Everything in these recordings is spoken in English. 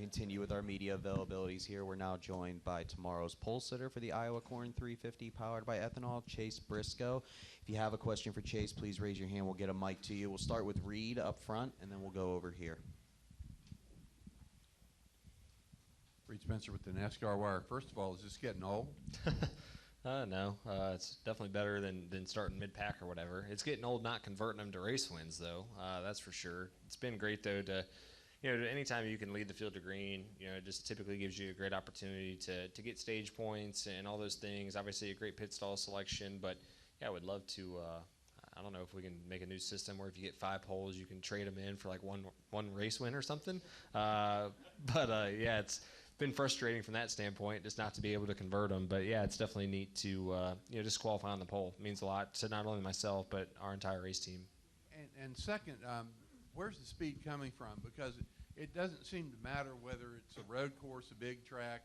continue with our media availabilities here. We're now joined by tomorrow's pole sitter for the Iowa Corn 350 powered by ethanol, Chase Briscoe. If you have a question for Chase, please raise your hand. We'll get a mic to you. We'll start with Reed up front, and then we'll go over here. Reed Spencer with the NASCAR Wire. First of all, is this getting old? No, it's definitely better than starting mid-pack or whatever. It's getting old not converting them to race wins, though. That's for sure. It's been great, though, to anytime you can lead the field to green, it just typically gives you a great opportunity to get stage points and all those things. Obviously, a great pit stall selection, but yeah, I would love to. I don't know if we can make a new system where if you get 5 poles, you can trade them in for like one race win or something. Yeah, it's been frustrating from that standpoint, just not to be able to convert them. But yeah, it's definitely neat to just qualify on the pole. It means a lot to not only myself but our entire race team. And second, where's the speed coming from? Because it doesn't seem to matter whether it's a road course, a big track,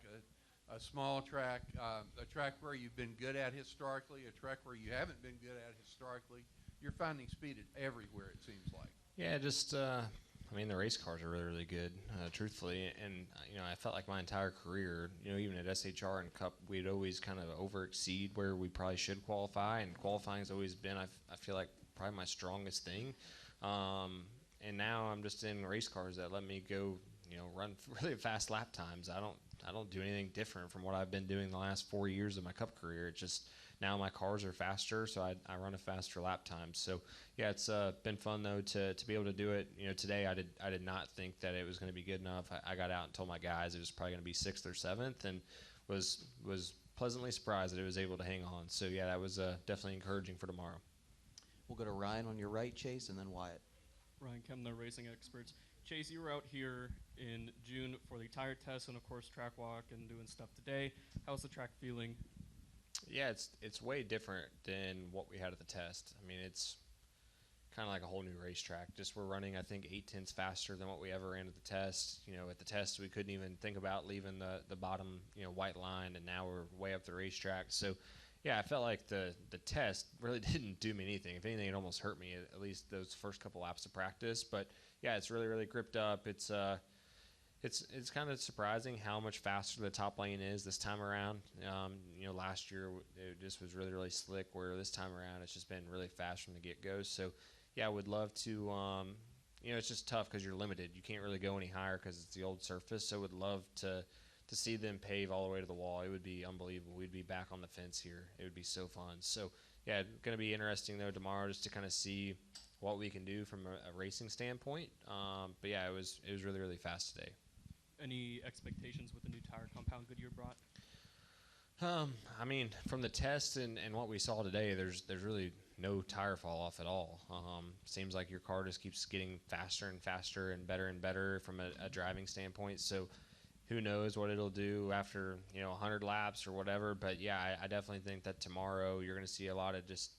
a small track, a track where you've been good at historically, a track where you haven't been good at historically. You're finding speed at everywhere, it seems like. Yeah, just the race cars are really, really good, truthfully. And I felt like my entire career, even at SHR and Cup, we'd always kind of over-exceed where we probably should qualify. And qualifying's always been, I feel like, probably my strongest thing. And now I'm just in race cars that let me go, run really fast lap times. I don't do anything different from what I've been doing the last 4 years of my Cup career. It's just now my cars are faster, so I run a faster lap time. So yeah, it's been fun though to be able to do it. Today I did not think that it was going to be good enough. I got out and told my guys it was probably going to be 6th or 7th, and was pleasantly surprised that it was able to hang on. So yeah, that was definitely encouraging for tomorrow. We'll go to Ryan on your right, Chase, and then Wyatt. Ryan Kemner, Racing Experts. Chase, you were out here in June for the tire test and, of course, track walk and doing stuff today. How's the track feeling? Yeah, it's way different than what we had at the test. I mean, it's kind of like a whole new racetrack. Just we're running, I think, 8/10 faster than what we ever ran at the test. At the test, we couldn't even think about leaving the bottom, white line, and now we're way up the racetrack. So, yeah, I felt like the test really didn't do me anything. If anything, it almost hurt me, at least those first couple laps of practice. But, yeah, it's really, really gripped up. It's kind of surprising how much faster the top lane is this time around. Last year it just was really, really slick, where this time around it's just been really fast from the get-go. So, yeah, I would love to it's just tough because you're limited. You can't really go any higher because it's the old surface. So I would love to see them pave all the way to the wall. It would be unbelievable. We'd be back on the fence here. It would be so fun. So, yeah, it's going to be interesting, though, tomorrow just to kind of see what we can do from a racing standpoint. But, yeah, it was really, really fast today. Any expectations with the new tire compound Goodyear brought? From the test and what we saw today, there's really no tire fall off at all. Seems like your car just keeps getting faster and faster and better from a driving standpoint. So who knows what it'll do after 100 laps or whatever. But yeah, I definitely think that tomorrow you're going to see a lot of just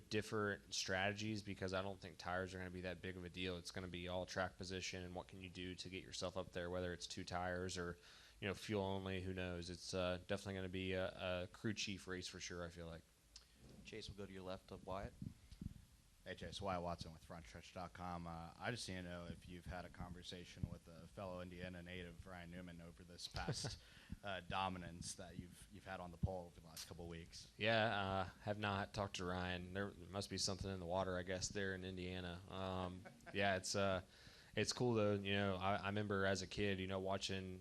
different strategies, because I don't think tires are going to be that big of a deal. It's going to be all track position and what can you do to get yourself up there, whether it's 2 tires or fuel only. Who knows? It's definitely going to be a crew chief race for sure, I feel like. Chase, we'll go to your left of Wyatt. Hey, Chase. Wyatt Watson with FrontStretch.com. I just need to know if you've had a conversation with a fellow Indiana native, Ryan Newman, over this past dominance that you've had on the pole over the last couple of weeks. Yeah, have not talked to Ryan. There must be something in the water, I guess, there in Indiana. Yeah, it's cool though. I remember as a kid, watching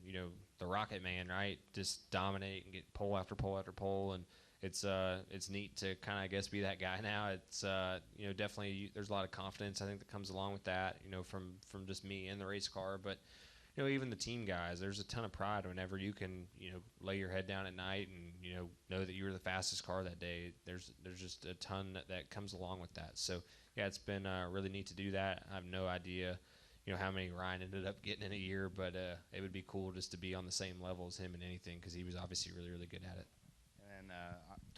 the Rocket Man, right, just dominate and get pole after pole after pole, and it's neat to kind of, I guess, be that guy now. It's definitely there's a lot of confidence, I think, that comes along with that, from just me in the race car. But even the team guys, there's a ton of pride whenever you can lay your head down at night and know that you were the fastest car that day. There's just a ton that comes along with that. So yeah, it's been really neat to do that. I have no idea how many Ryan ended up getting in a year, but it would be cool just to be on the same level as him in anything, because he was obviously really, really good at it. And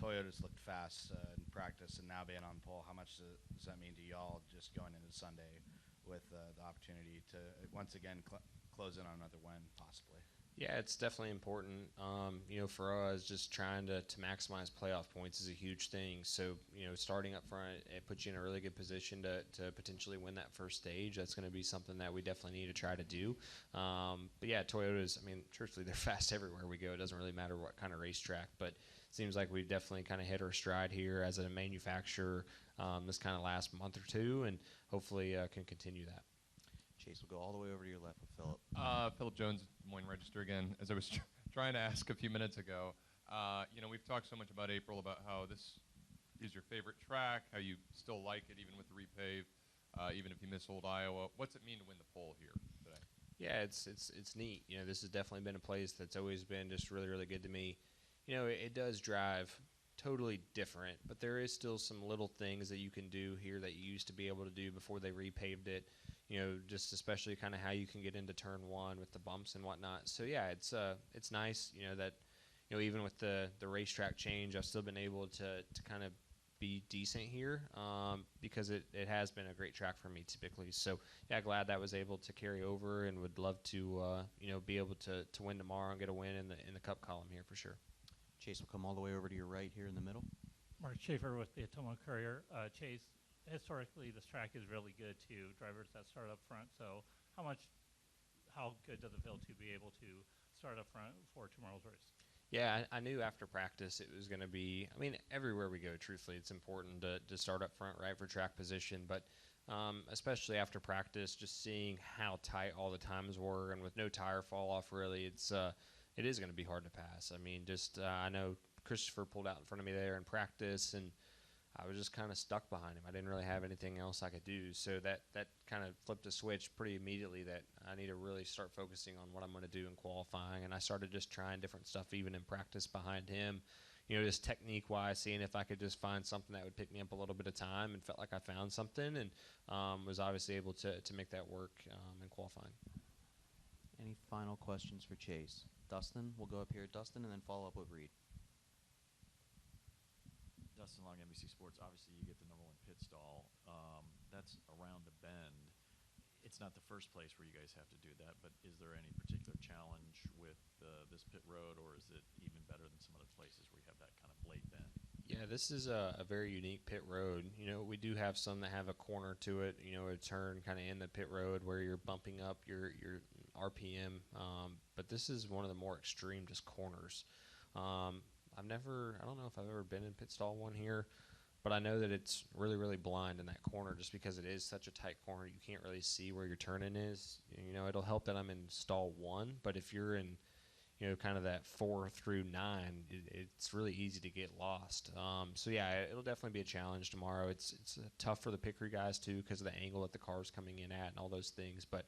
Toyota's looked fast in practice, and now being on pole, how much does that mean to y'all just going into Sunday with the opportunity to once again close in on another win, possibly? Yeah, it's definitely important. For us, just trying to maximize playoff points is a huge thing. So, starting up front, it puts you in a really good position to potentially win that first stage. That's going to be something that we definitely need to try to do. But yeah, Toyotas, truthfully, they're fast everywhere we go. It doesn't really matter what kind of racetrack, but it seems like we've definitely kind of hit our stride here as a manufacturer this kind of last month or two, and hopefully can continue that. Chase will go all the way over to your left with Philip. Philip Jones, Des Moines Register again. As I was trying to ask a few minutes ago, we've talked so much about April, about how this is your favorite track, how you still like it even with the repave, even if you miss Old Iowa. What's it mean to win the pole here today? Yeah, it's neat. This has definitely been a place that's always been just really, really good to me. It does drive totally different, but there is still some little things that you can do here that you used to be able to do before they repaved it. Just especially kind of how you can get into turn one with the bumps and whatnot. So yeah, it's nice, that even with the racetrack change, I've still been able to kind of be decent here because it has been a great track for me typically. So yeah, glad that was able to carry over, and would love to be able to win tomorrow and get a win in the Cup column here for sure. Chase will come all the way over to your right here in the middle. Mark Schaefer with the Atomo Courier. Chase, historically, this track is really good to drivers that start up front. So how good does it feel to be able to start up front for tomorrow's race? Yeah, I knew after practice it was going to be, everywhere we go, truthfully, it's important to start up front, right, for track position. But especially after practice, just seeing how tight all the times were, and with no tire fall off, really, it is going to be hard to pass. I know Christopher pulled out in front of me there in practice, and I was just kind of stuck behind him. I didn't really have anything else I could do. So that kind of flipped a switch pretty immediately that I need to really start focusing on what I'm going to do in qualifying. And I started just trying different stuff even in practice behind him, just technique-wise, seeing if I could just find something that would pick me up a little bit of time, and felt like I found something, and was obviously able to make that work in qualifying. Any final questions for Chase? Dustin, we'll go up here at Dustin and then follow up with Reed. Dustin Long, NBC Sports. Obviously, you get the number one pit stall. That's around the bend. It's not the first place where you guys have to do that, but is there any particular challenge with this pit road, or is it even better than some other places where you have that kind of blade bend? Yeah, this is a very unique pit road. We do have some that have a corner to it, a turn kind of in the pit road where you're bumping up your RPM, but this is one of the more extreme just corners. I don't know if I've ever been in pit stall one here, but I know that it's really, really blind in that corner just because it is such a tight corner. You can't really see where your turn-in is. It'll help that I'm in stall 1, but if you're in, kind of that 4 through 9, it's really easy to get lost. So yeah, it'll definitely be a challenge tomorrow. It's tough for the pit crew guys too because of the angle that the car's coming in at and all those things, but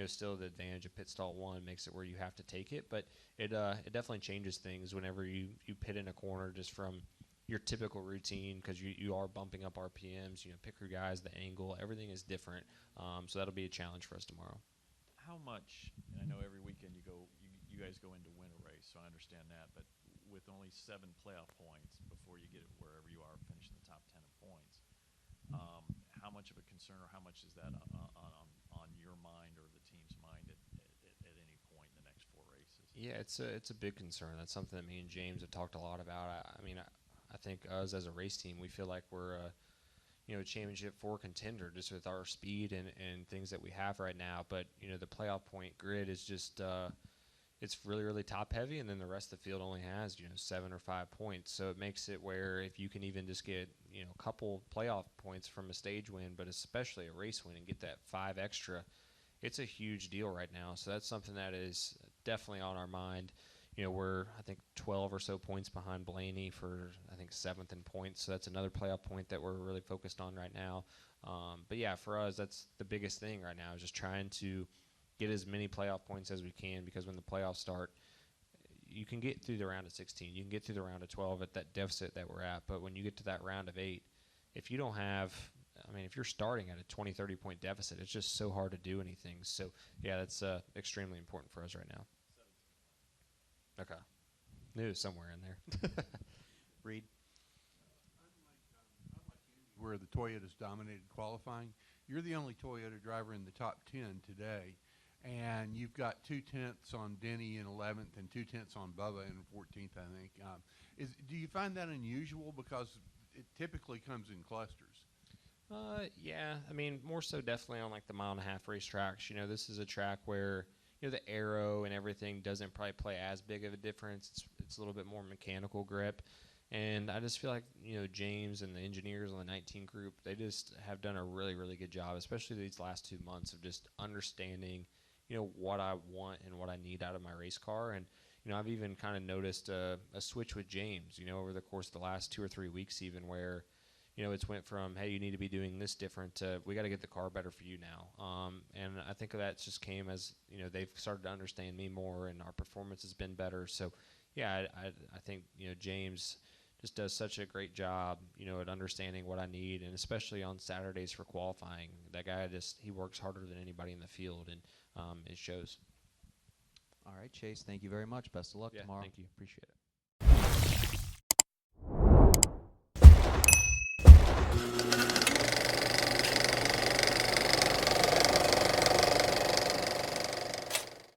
still the advantage of pit stall 1 makes it where you have to take it, but it definitely changes things whenever you pit in a corner just from your typical routine because you are bumping up RPMs, pit crew guys, the angle, everything is different. So that'll be a challenge for us tomorrow. How much? And I know every weekend you guys go in to win a race, so I understand that. But with only 7 playoff points before you get wherever you are, finish in the top 10 in points, how much of a concern, or how much is that on your mind or the team's mind at any point in the next 4 races? Yeah, it's a big concern. That's something that me and James have talked a lot about. I think us as a race team, we feel like we're a championship 4 contender just with our speed and things that we have right now. But the playoff point grid is just it's really, really top heavy, and then the rest of the field only has 7 or 5 points. So it makes it where if you can even just get a couple playoff points from a stage win, but especially a race win, and get that 5 extra, it's a huge deal right now. So that's something that is definitely on our mind. We're, I think, 12 or so points behind Blaney for, I think, 7th in points. So that's another playoff point that we're really focused on right now. But yeah, for us, that's the biggest thing right now, is just trying to get as many playoff points as we can, because when the playoffs start, you can get through the round of 16. You can get through the round of 12 at that deficit that we're at. But when you get to that round of 8, if you don't have, if you're starting at a 20, 30-point deficit, it's just so hard to do anything. So, yeah, that's extremely important for us right now. Okay. Knew it was somewhere in there. Reed? Where the Toyotas dominated qualifying, you're the only Toyota driver in the top 10 today, and you've got 2/10 on Denny in 11th and 2/10 on Bubba in 14th, I think. Do you find that unusual because it typically comes in clusters? Yeah, I mean, more so definitely on like the mile-and-a-half racetracks. You know, this is a track where, you know, the aero and everything doesn't probably play as big of a difference. It's a little bit more mechanical grip. And I just feel like, you know, James and the engineers on the 19 group, they just have done a really, really good job, especially these last 2 months of just understanding, you know, what I want and what I need out of my race car. And, you know, I've even kind of noticed a switch with James, you know, over the course of the last 2 or 3 weeks even where, you know, it's went from, hey, you need to be doing this different to we got to get the car better for you now. And I think that just came as, you know, they've started to understand me more and our performance has been better. So, yeah, I think, you know, James just does such a great job, you know, at understanding what I need, and especially on Saturdays for qualifying. That guy he works harder than anybody in the field, and it shows. All right, Chase, thank you very much. Best of luck Yeah, tomorrow. thank you. Appreciate it.